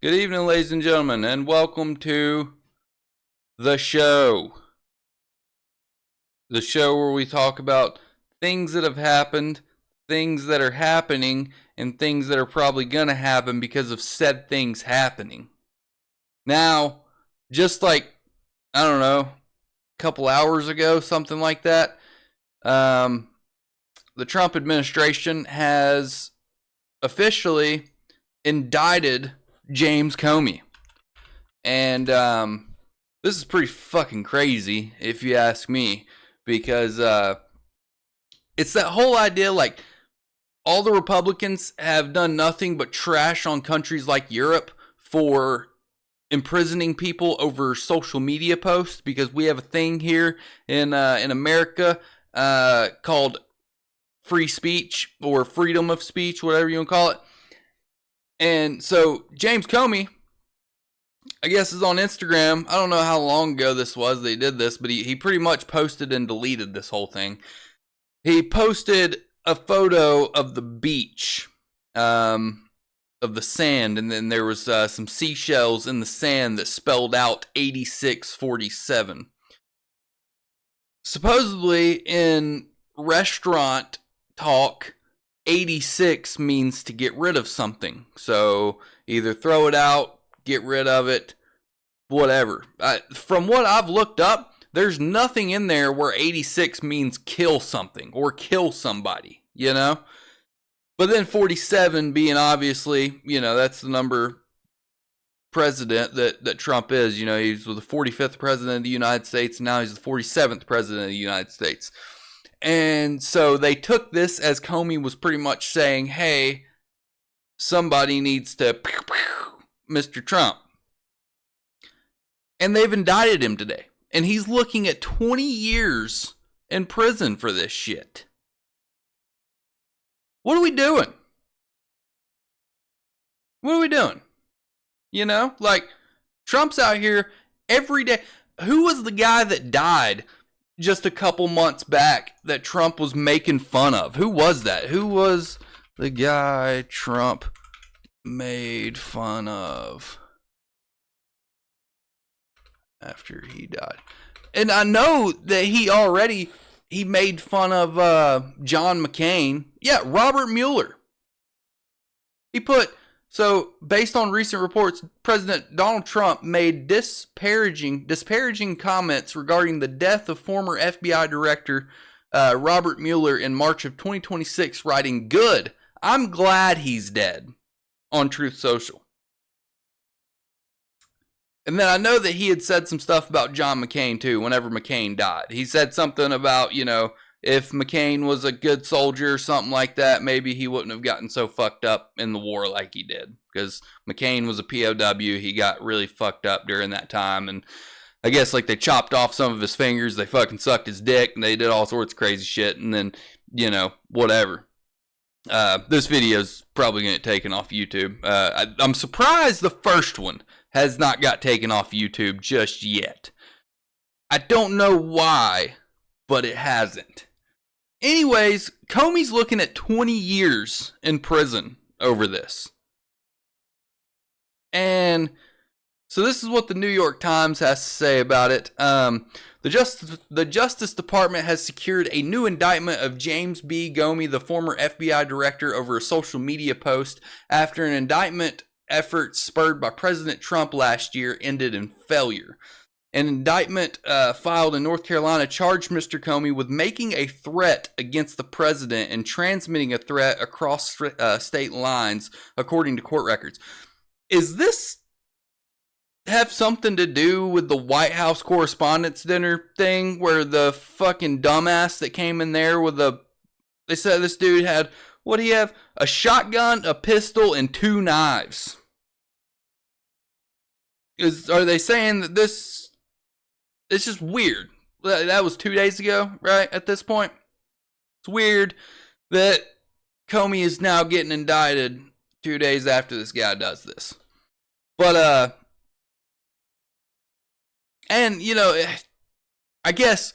Good evening, ladies and gentlemen, and welcome to the show. The show where we talk about things that have happened, things that are happening, and things that are probably going to happen because of said things happening. Now, just like, I don't know, a couple hours ago, something like that, the Trump administration has officially indicted James Comey. And this is pretty fucking crazy, if you ask me, because it's that whole idea, like, all the Republicans have done nothing but trash on countries like Europe for imprisoning people over social media posts, because we have a thing here in America called free speech or freedom of speech, whatever you want to call it. And so James Comey, I guess, is on Instagram. I don't know how long ago this was they did this, but he pretty much posted and deleted this whole thing. He posted a photo of the beach, of the sand, and then there was some seashells in the sand that spelled out 8647. Supposedly, in restaurant talk, 86 means to get rid of something. So either throw it out, get rid of it, whatever. From what I've looked up, there's nothing in there where 86 means kill something or kill somebody, you know? But then 47 being obviously, you know, that's the number president that Trump is. You know, he was the 45th president of the United States, and now he's the 47th president of the United States. And so they took this as Comey was pretty much saying, hey, somebody needs to Mr. Trump. And they've indicted him today. And he's looking at 20 years in prison for this shit. What are we doing? What are we doing? You know, like, Trump's out here every day. Who was the guy that died just a couple months back that Trump was making fun of? Who was that? Who was the guy Trump made fun of after he died? And I know that he made fun of John McCain. Yeah, Robert Mueller. So, based on recent reports, President Donald Trump made disparaging comments regarding the death of former FBI Director Robert Mueller in March of 2026, writing, "Good, I'm glad he's dead," on Truth Social. And then I know that he had said some stuff about John McCain, too, whenever McCain died. He said something about, you know, if McCain was a good soldier or something like that, maybe he wouldn't have gotten so fucked up in the war like he did. Because McCain was a POW. He got really fucked up during that time. And I guess, like, they chopped off some of his fingers. They fucking sucked his dick. And they did all sorts of crazy shit. And then, you know, whatever. This video's probably going to get taken off YouTube. I'm surprised the first one has not got taken off YouTube just yet. I don't know why, but it hasn't. Anyways, Comey's looking at 20 years in prison over this. And so this is what the New York Times has to say about it. The Justice Department has secured a new indictment of James B. Comey, the former FBI director, over a social media post after an indictment effort spurred by President Trump last year ended in failure. An indictment filed in North Carolina charged Mr. Comey with making a threat against the president and transmitting a threat across state lines, according to court records. Is this have something to do with the White House Correspondents' Dinner thing, where the fucking dumbass that came in there with they said this dude had, what do you have? A shotgun, a pistol, and 2 knives. Are they saying that this, it's just weird. That was 2 days ago, right, at this point? It's weird that Comey is now getting indicted 2 days after this guy does this. But, and, you know, I guess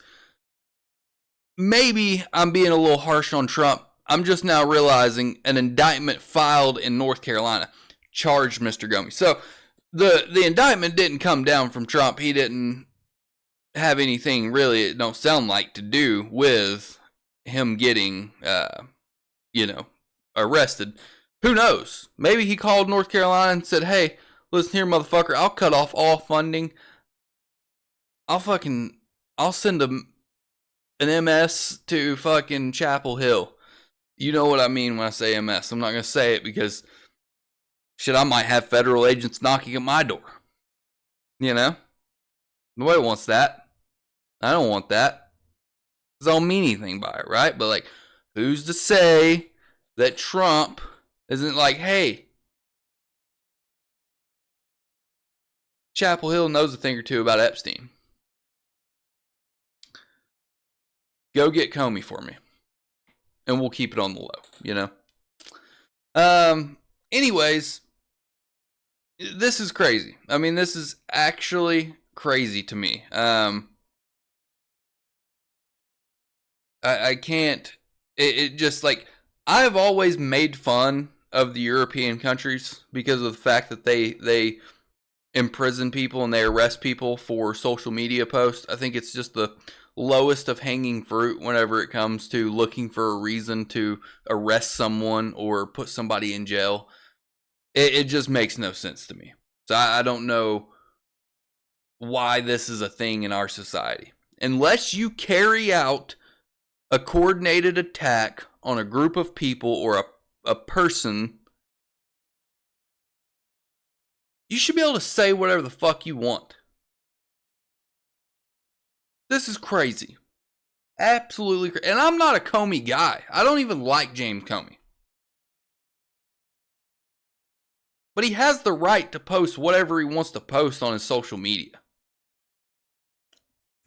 maybe I'm being a little harsh on Trump. I'm just now realizing an indictment filed in North Carolina. charged Mr. Comey. So the indictment didn't come down from Trump. He didn't have anything really, it don't sound like, to do with him getting, arrested. Who knows? Maybe he called North Carolina and said, hey, listen here, motherfucker, I'll cut off all funding. I'll send an MS to fucking Chapel Hill. You know what I mean when I say MS. I'm not going to say it because, shit, I might have federal agents knocking at my door. Nobody wants that. I don't want that. Because I don't mean anything by it, right? But, who's to say that Trump isn't like, hey, Chapel Hill knows a thing or two about Epstein. Go get Comey for me. And we'll keep it on the low, Anyways, this is crazy. I mean, this is actually crazy to me. I can't, it just I've always made fun of the European countries because of the fact that they imprison people and they arrest people for social media posts. I think it's just the lowest of hanging fruit whenever it comes to looking for a reason to arrest someone or put somebody in jail. It just makes no sense to me. So I don't know why this is a thing in our society. Unless you carry out a coordinated attack on a group of people or a person, you should be able to say whatever the fuck you want. This is crazy. Absolutely crazy. And I'm not a Comey guy. I don't even like James Comey. But he has the right to post whatever he wants to post on his social media.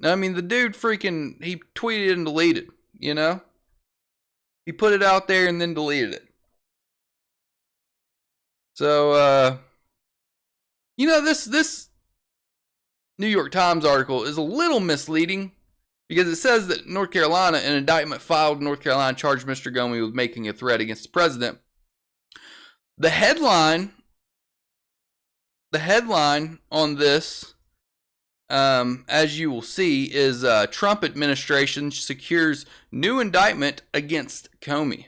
I mean, the dude he tweeted and deleted, He put it out there and then deleted it. So, this New York Times article is a little misleading because it says that North Carolina, an indictment filed in North Carolina, charged Mr. Comey with making a threat against the president. The headline on this, as you will see, is Trump administration secures new indictment against Comey.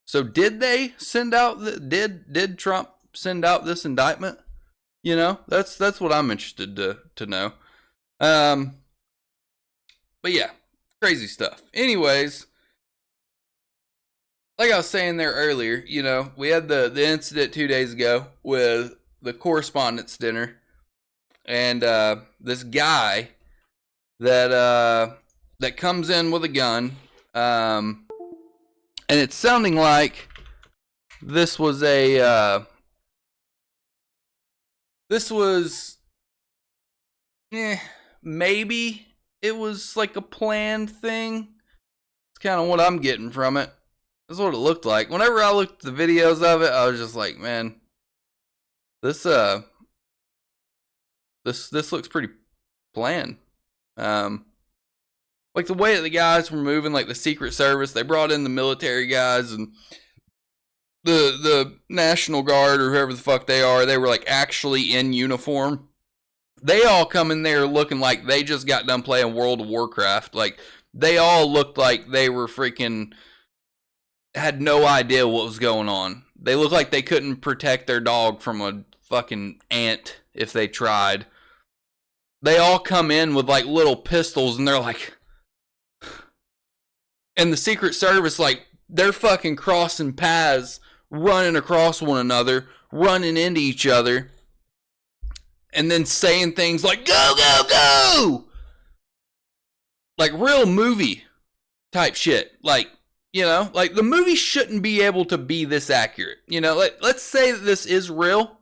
So did they send out did Trump send out this indictment? That's what I'm interested to know. But yeah, crazy stuff. Anyways, like I was saying there earlier, we had the incident 2 days ago with the correspondence dinner, and this guy that comes in with a gun, and it's sounding like this was maybe it was like a planned thing. It's kind of what I'm getting from it. That's what it looked like. Whenever I looked at the videos of it, I was just like, man, this looks pretty planned. Like the way that the guys were moving, like the Secret Service, they brought in the military guys and the National Guard or whoever the fuck they are, they were like actually in uniform. They all come in there looking like they just got done playing World of Warcraft. Like they all looked like they were had no idea what was going on. They looked like they couldn't protect their dog from a fucking ant if they tried. They all come in with like little pistols and they're like, and the Secret Service, like, they're fucking crossing paths, running across one another, running into each other, and then saying things like, go, go, go! Like real movie type shit. Like, like the movie shouldn't be able to be this accurate. Let's say that this is real.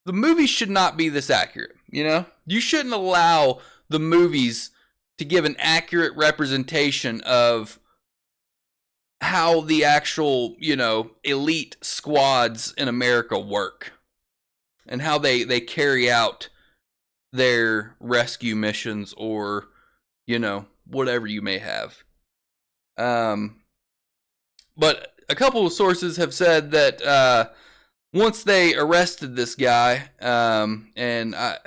The movie should not be this accurate, You shouldn't allow the movies to give an accurate representation of how the actual, elite squads in America work and how they carry out their rescue missions or, whatever you may have. But a couple of sources have said that once they arrested this guy, and I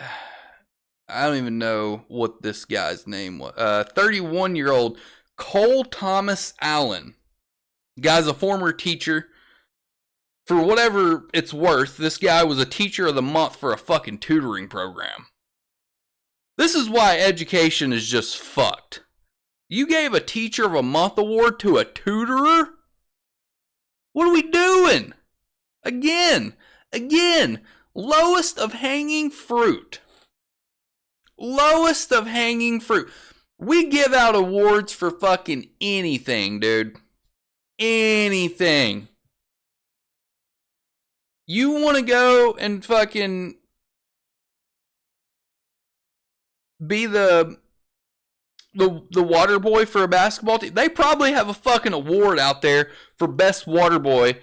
don't even know what this guy's name was. 31-year-old Cole Thomas Allen. The guy's a former teacher. For whatever it's worth, this guy was a teacher of the month for a fucking tutoring program. This is why education is just fucked. You gave a teacher of a month award to a tutorer? What are we doing? Again, lowest of hanging fruit. Lowest of hanging fruit. We give out awards for fucking anything, dude. Anything. You want to go and fucking be the water boy for a basketball team? They probably have a fucking award out there for best water boy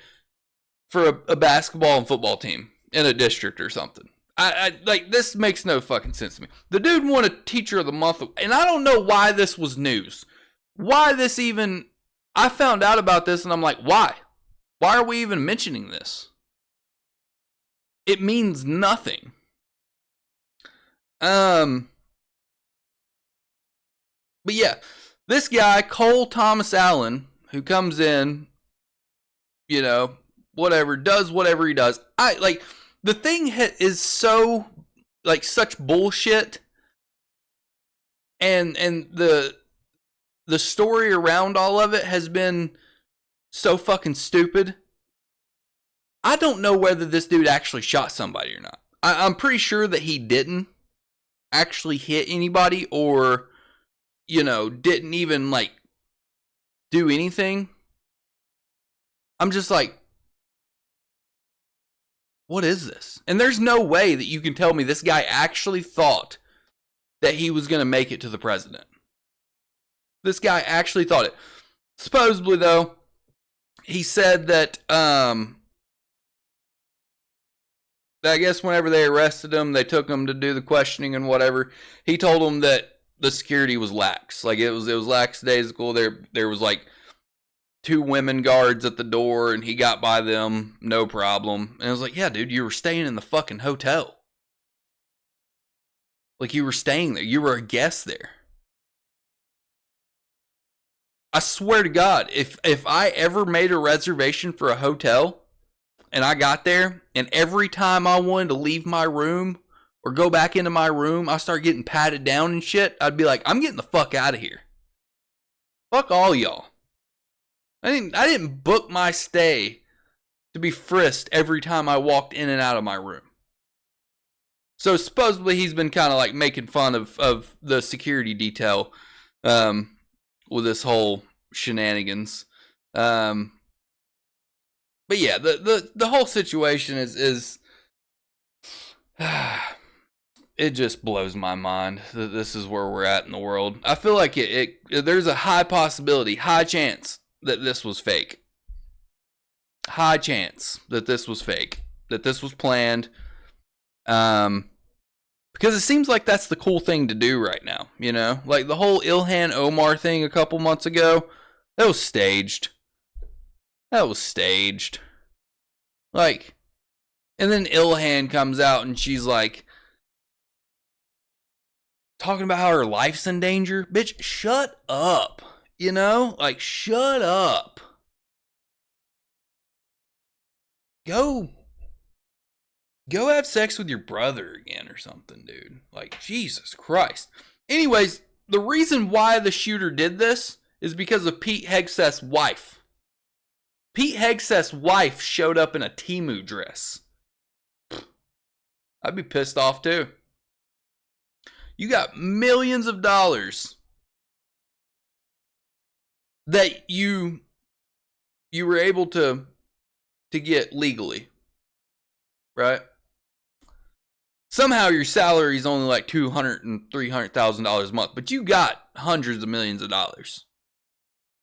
for a basketball and football team in a district or something. I like, this makes no fucking sense to me. The dude won a teacher of the month, and I don't know why this was news. Why this even... I found out about this and I'm like, why? Why are we even mentioning this? It means nothing. But yeah, this guy, Cole Thomas Allen, who comes in, you know, whatever, does whatever he does. The thing is so, like, such bullshit. And the story around all of it has been so fucking stupid. I don't know whether this dude actually shot somebody or not. I'm pretty sure that he didn't actually hit anybody, or, you know, didn't even, like, do anything. I'm just like, what is this? And there's no way that you can tell me this guy actually thought that he was going to make it to the president. This guy actually thought it. Supposedly, though, he said that, I guess whenever they arrested him, they took him to do the questioning and whatever. He told them that the security was lax. Like, it was lackadaisical. There was like 2 women guards at the door, and he got by them, no problem. And I was like, yeah, dude, you were staying in the fucking hotel. Like, you were staying there. You were a guest there. I swear to God, if I ever made a reservation for a hotel, and I got there, and every time I wanted to leave my room or go back into my room, I started getting patted down and shit, I'd be like, I'm getting the fuck out of here. Fuck all y'all. I didn't book my stay to be frisked every time I walked in and out of my room. So supposedly he's been kind of like making fun of the security detail with this whole shenanigans. But yeah, the whole situation is it just blows my mind that this is where we're at in the world. I feel like there's a high possibility, high chance that this was fake. High chance that this was fake, that this was planned. Because it seems like that's the cool thing to do right now, you know? Like the whole Ilhan Omar thing a couple months ago, that was staged. Like, and then Ilhan comes out and she's like, talking about how her life's in danger. Bitch, shut up. You know? Like, shut up. Go have sex with your brother again or something, dude. Like, Jesus Christ. Anyways, the reason why the shooter did this is because of Pete Hegseth's wife. Pete Hegseth's wife showed up in a Temu dress. I'd be pissed off too. You got millions of dollars that you were able to get legally, right? Somehow your salary is only like $200,000 and $300,000 a month, but you got hundreds of millions of dollars.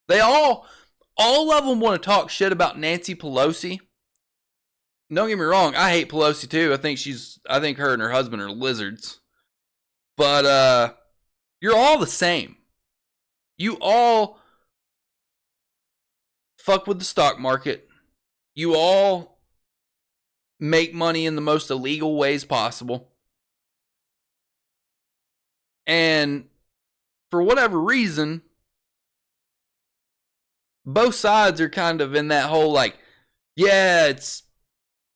They all of them want to talk shit about Nancy Pelosi. Don't get me wrong, I hate Pelosi too. I think her and her husband are lizards. But you're all the same. You all fuck with the stock market. You all make money in the most illegal ways possible. And for whatever reason, both sides are kind of in that whole like, yeah, it's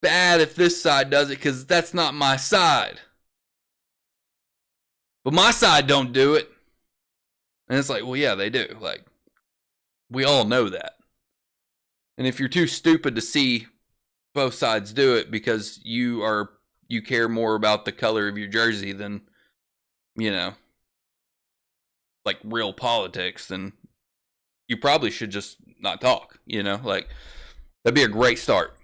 bad if this side does it because that's not my side. But my side don't do it. And it's like, well, yeah, they do. Like, we all know that. And if you're too stupid to see both sides do it because you care more about the color of your jersey than, like real politics, then you probably should just not talk, like that'd be a great start.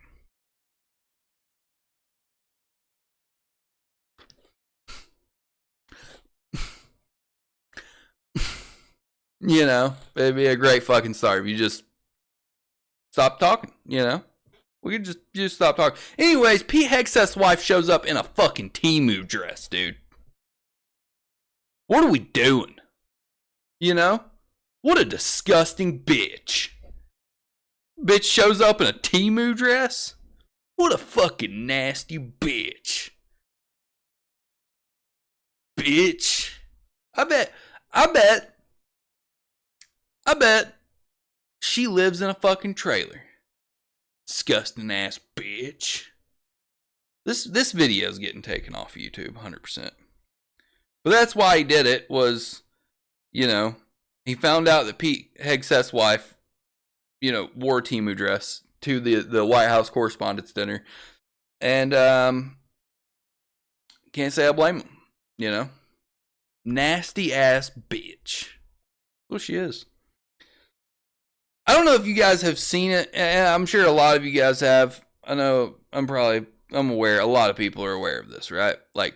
It'd be a great fucking start if you just stop talking, We could just stop talking. Anyways, Pete Hegseth's wife shows up in a fucking Temu dress, dude. What are we doing? What a disgusting bitch. Bitch shows up in a Temu dress? What a fucking nasty bitch. Bitch. I bet she lives in a fucking trailer. Disgusting ass bitch. This video is getting taken off of YouTube 100%. But that's why he did it was, he found out that Pete Hegseth's wife, wore a Temu dress to the White House Correspondents' Dinner. And can't say I blame him, Nasty ass bitch. Well, she is. I don't know if you guys have seen it. I'm sure a lot of you guys have. I know I'm aware. A lot of people are aware of this, right? Like,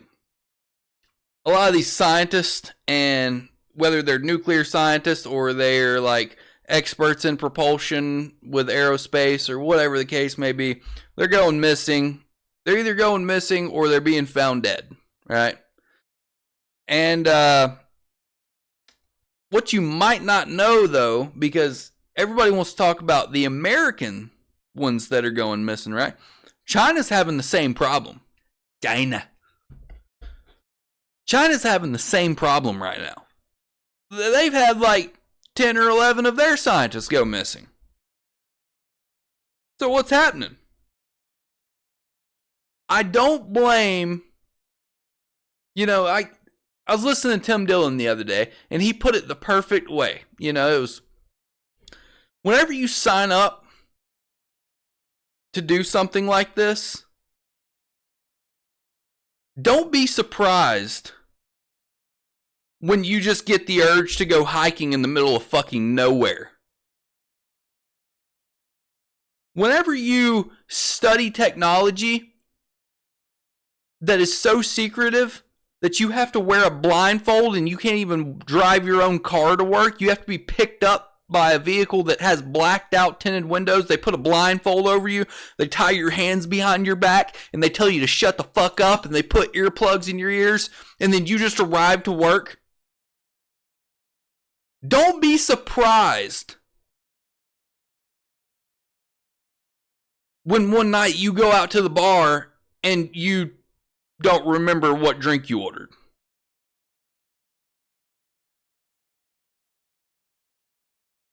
a lot of these scientists, and whether they're nuclear scientists or they're like experts in propulsion with aerospace or whatever the case may be, they're going missing. They're either going missing or they're being found dead, right? And what you might not know, though, because everybody wants to talk about the American ones that are going missing, right? China's having the same problem. China's having the same problem right now. They've had like 10 or 11 of their scientists go missing. So what's happening? I don't blame, I was listening to Tim Dillon the other day, and he put it the perfect way. It was, whenever you sign up to do something like this, don't be surprised when you just get the urge to go hiking in the middle of fucking nowhere. Whenever you study technology that is so secretive that you have to wear a blindfold and you can't even drive your own car to work, you have to be picked up by a vehicle that has blacked out tinted windows. They put a blindfold over you, they tie your hands behind your back, and they tell you to shut the fuck up, and they put earplugs in your ears, and then you just arrive to work. Don't be surprised when one night you go out to the bar and you don't remember what drink you ordered.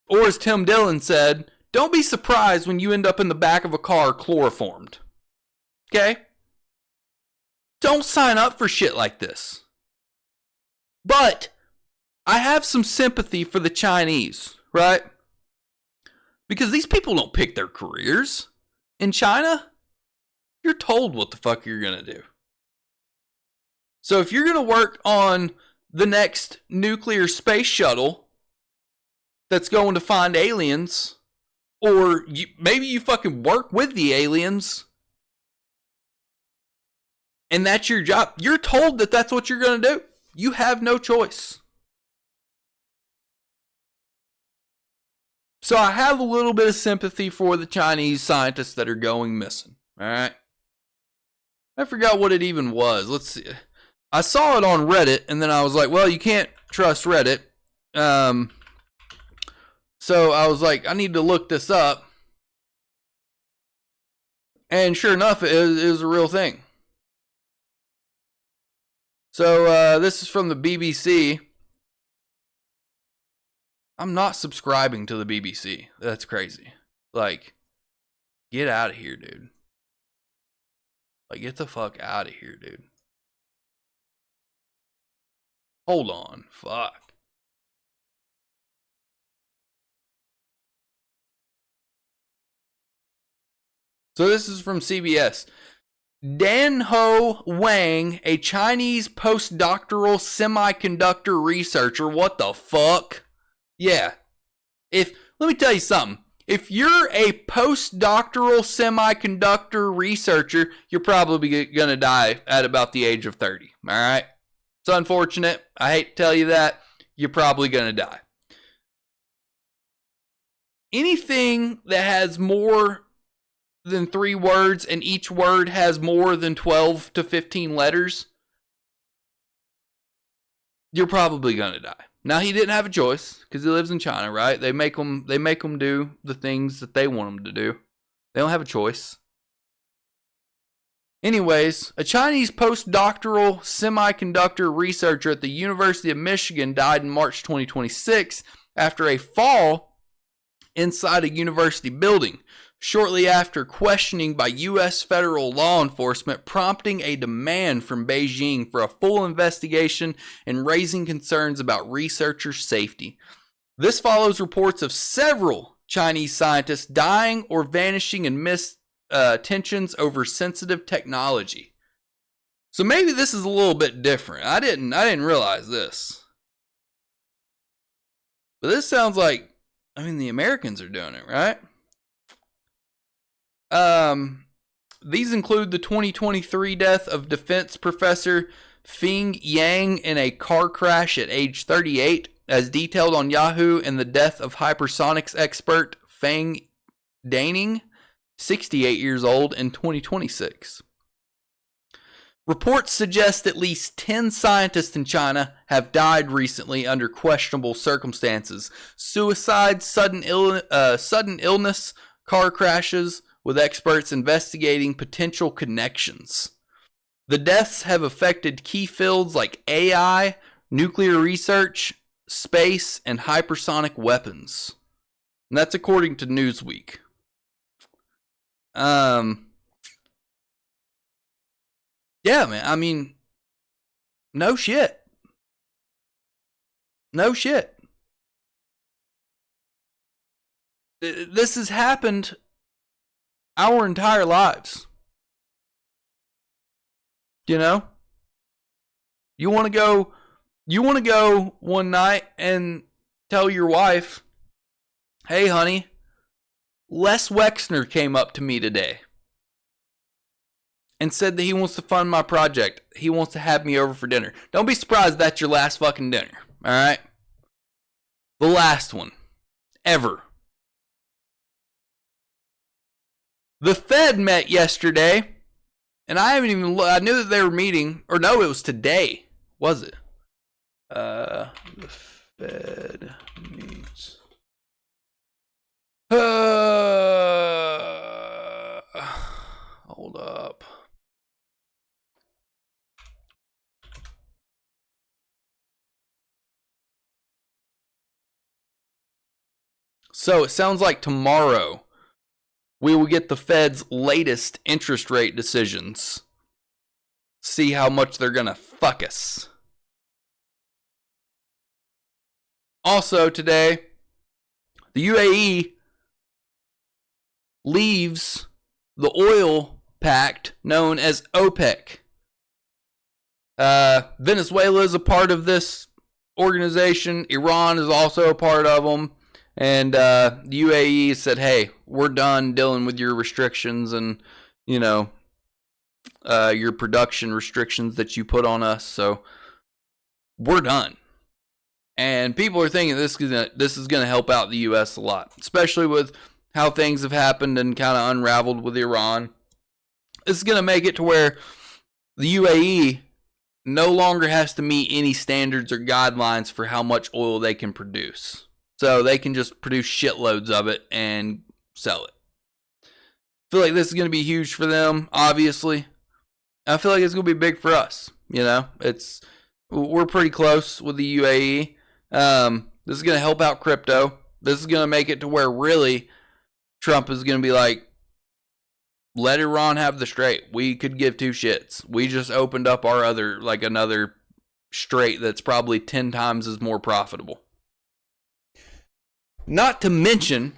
Or as Tim Dillon said, don't be surprised when you end up in the back of a car chloroformed. Okay? Don't sign up for shit like this. But I have some sympathy for the Chinese, right? Because these people don't pick their careers. In China, you're told what the fuck you're going to do. So if you're going to work on the next nuclear space shuttle that's going to find aliens, or maybe you fucking work with the aliens, and that's your job, you're told that that's what you're going to do. You have no choice. So I have a little bit of sympathy for the Chinese scientists that are going missing. All right. I forgot what it even was. Let's see. I saw it on Reddit, and then I was like, well, you can't trust Reddit. So I was like, I need to look this up. And sure enough, it is a real thing. So this is from the BBC. I'm not subscribing to the BBC. That's crazy. Like, get out of here, dude. Like, get the fuck out of here, dude. Hold on. Fuck. So this is from CBS. Dan Ho Wang, a Chinese postdoctoral semiconductor researcher. What the fuck? Yeah. Let me tell you something. If you're a postdoctoral semiconductor researcher, you're probably going to die at about the age of 30. All right? It's unfortunate. I hate to tell you that. You're probably going to die. Anything that has more than 3 words and each word has more than 12 to 15 letters, you're probably going to die. Now, he didn't have a choice because he lives in China, right? They make him do the things that they want him to do. They don't have a choice. Anyways, a Chinese postdoctoral semiconductor researcher at the University of Michigan died in March 2026 after a fall inside a university building, shortly after questioning by U.S. federal law enforcement, prompting a demand from Beijing for a full investigation and raising concerns about researcher safety. This follows reports of several Chinese scientists dying or vanishing in tensions over sensitive technology. So maybe this is a little bit different. I didn't realize this. But this sounds like, the Americans are doing it, right? These include the 2023 death of defense professor Feng Yang in a car crash at age 38, as detailed on Yahoo, and the death of hypersonics expert Feng Daning, 68 years old, in 2026. Reports suggest at least 10 scientists in China have died recently under questionable circumstances: suicide, sudden illness, car crashes, with experts investigating potential connections. The deaths have affected key fields like AI, nuclear research, space, and hypersonic weapons. And that's according to Newsweek. Yeah, man, no shit. No shit. This has happened our entire lives. You know? You want to go one night and tell your wife, "Hey, honey, Les Wexner came up to me today and said that he wants to fund my project. He wants to have me over for dinner." Don't be surprised that's your last fucking dinner, all right? The last one ever. The Fed met yesterday, and I haven't even looked. I knew that they were meeting, or no, it was today, was it? The Fed meets. Hold up. So it sounds like tomorrow we will get the Fed's latest interest rate decisions. See how much they're going to fuck us. Also today, the UAE leaves the oil pact known as OPEC. Venezuela is a part of this organization. Iran is also a part of them. And the UAE said, "Hey, we're done dealing with your restrictions and, your production restrictions that you put on us. So we're done." And people are thinking this is going to help out the U.S. a lot, especially with how things have happened and kind of unraveled with Iran. This is going to make it to where the UAE no longer has to meet any standards or guidelines for how much oil they can produce. So they can just produce shitloads of it and sell it. feel like this is going to be huge for them, obviously. I feel like it's going to be big for us. We're pretty close with the UAE. This is going to help out crypto. This is going to make it to where really Trump is going to be like, let Iran have the strait. We could give two shits. We just opened up our another strait that's probably 10 times as more profitable. Not to mention,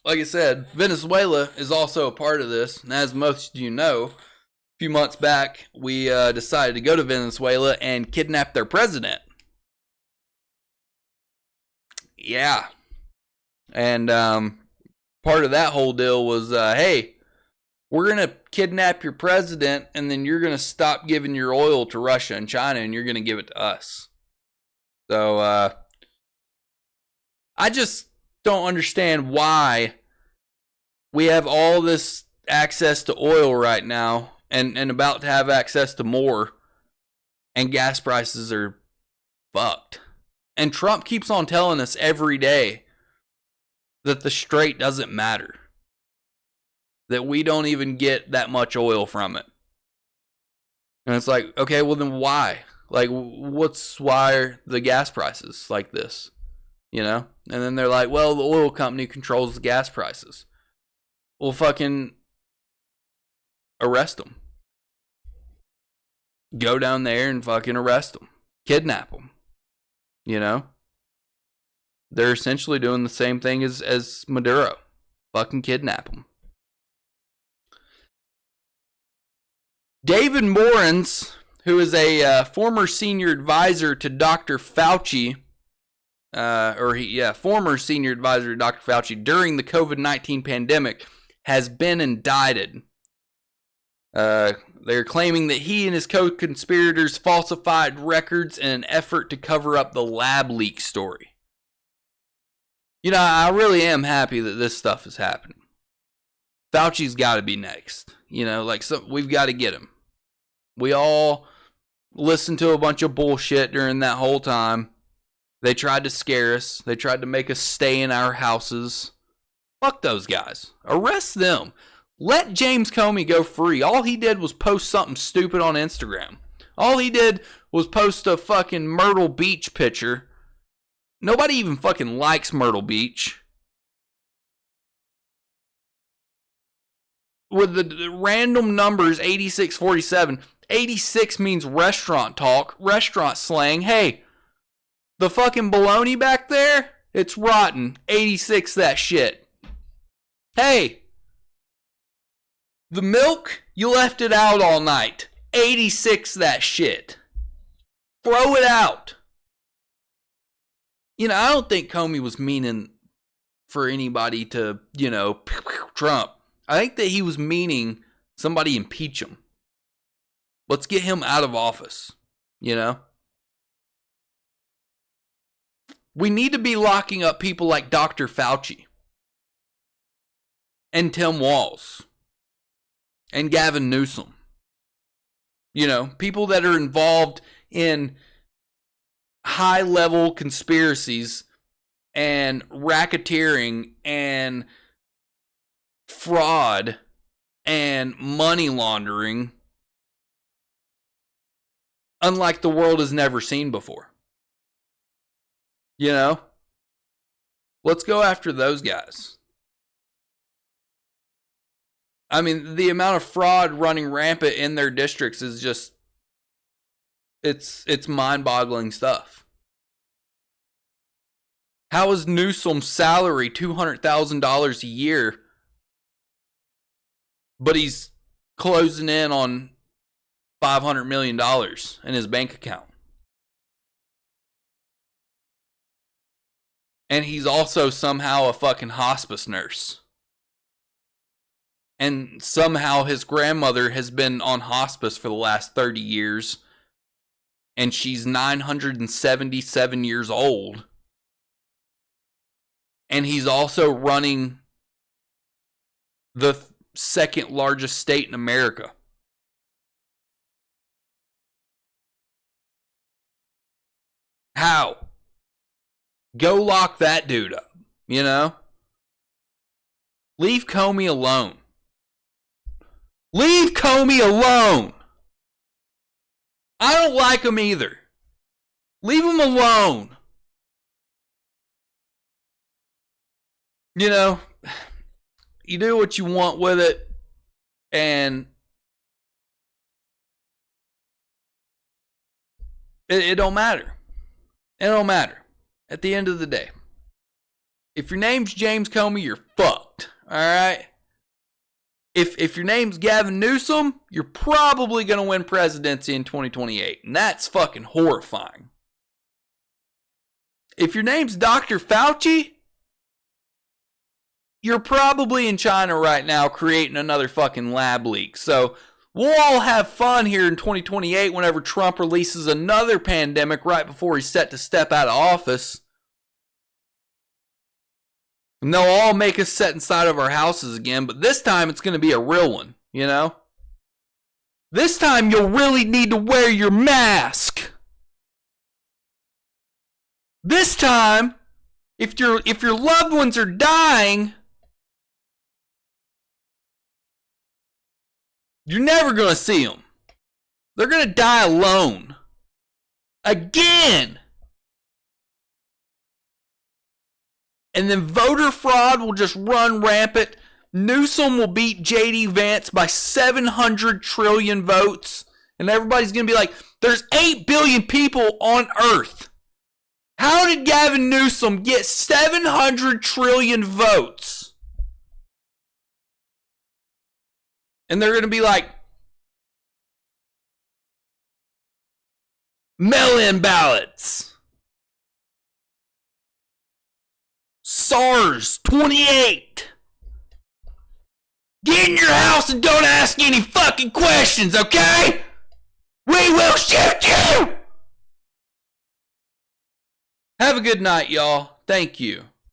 like I said, Venezuela is also a part of this. And as most of you know, a few months back, we decided to go to Venezuela and kidnap their president. Yeah. And part of that whole deal was, hey, we're going to kidnap your president, and then you're going to stop giving your oil to Russia and China, and you're going to give it to us. So, I just don't understand why we have all this access to oil right now, and about to have access to more, and gas prices are fucked. And Trump keeps on telling us every day that the strait doesn't matter. That we don't even get that much oil from it. And it's like, okay, well then why? Like, why are the gas prices like this? And then they're like, well, the oil company controls the gas prices. Well, fucking arrest them. Go down there and fucking arrest them. Kidnap them. They're essentially doing the same thing as Maduro. Fucking kidnap them. David Morans, who is a former senior advisor to Dr. Fauci, former senior advisor to Dr. Fauci during the COVID-19 pandemic, has been indicted. They're claiming that he and his co-conspirators falsified records in an effort to cover up the lab leak story. I really am happy that this stuff is happening. Fauci's got to be next. We've got to get him. We all listened to a bunch of bullshit during that whole time. They tried to scare us. They tried to make us stay in our houses. Fuck those guys. Arrest them. Let James Comey go free. All he did was post something stupid on Instagram. All he did was post a fucking Myrtle Beach picture. Nobody even fucking likes Myrtle Beach. With the random numbers 8647. 86 means restaurant talk, restaurant slang. Hey, the fucking bologna back there, it's rotten. 86 that shit. Hey, the milk, you left it out all night. 86 that shit. Throw it out. I don't think Comey was meaning for anybody to, Trump. I think that he was meaning somebody impeach him. Let's get him out of office, We need to be locking up people like Dr. Fauci and Tim Walz and Gavin Newsom. People that are involved in high-level conspiracies and racketeering and fraud and money laundering unlike the world has never seen before. Let's go after those guys. I mean, the amount of fraud running rampant in their districts is just, it's mind-boggling stuff. How is Newsom's salary $200,000 a year, but he's closing in on $500 million in his bank account? And he's also somehow a fucking hospice nurse. And somehow his grandmother has been on hospice for the last 30 years. And she's 977 years old. And he's also running the second largest state in America. How? Go lock that dude up, Leave Comey alone. Leave Comey alone. I don't like him either. Leave him alone. You know, you do what you want with it, and it don't matter. It don't matter. At the end of the day, if your name's James Comey, you're fucked. All right? If your name's Gavin Newsom, you're probably going to win presidency in 2028. And that's fucking horrifying. If your name's Dr. Fauci, you're probably in China right now creating another fucking lab leak. So we'll all have fun here in 2028 whenever Trump releases another pandemic right before he's set to step out of office. And they'll all make us sit inside of our houses again, but this time it's going to be a real one, you know? This time you'll really need to wear your mask. This time, if your loved ones are dying, you're never going to see them. They're going to die alone. Again. And then voter fraud will just run rampant. Newsom will beat J.D. Vance by 700 trillion votes. And everybody's going to be like, there's 8 billion people on Earth. How did Gavin Newsom get 700 trillion votes? And they're going to be like, mail-in ballots. SARS 28. Get in your house and don't ask any fucking questions, okay? We will shoot you! Have a good night, y'all. Thank you.